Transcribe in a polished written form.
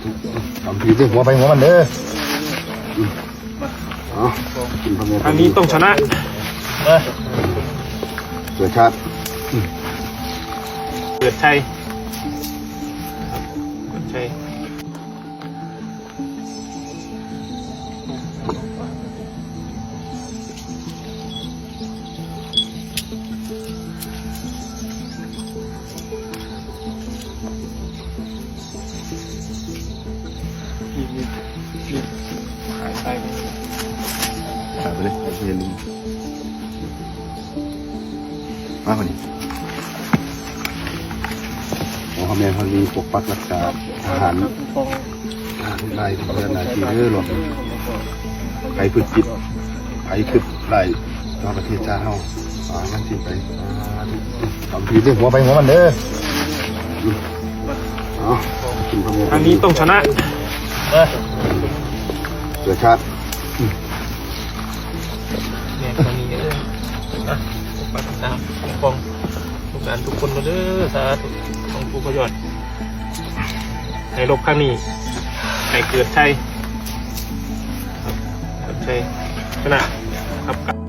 ธุทำทีเรื่องหัวไปหัวมันเด้อกินพะเมีย อันนี้ต้องชนะเกิดชาติเกิดชัยเกิดชัยหายไปเลยเรียนรู้มาคนนี้พ่อแม่เขามีปกปักรักษาอาหารลายเรือนลายที่เรื่อยหลดใครฝึกจิตใครฝึกลายนอกประเทศชาติเขามันสิไปทำทีเรื่องหัวไปหัวมันเด้อกินพะเมีย อันนี้ต้องชนะเกิดชาติเนี่ยตอนนี้นะปฏิตามปองลูกหลานทุกคนมาเด้อสาธุของผู้ประโยชน์ในรบครั้งนี้ให้เกิดชัยเกิดชัยชนะครับ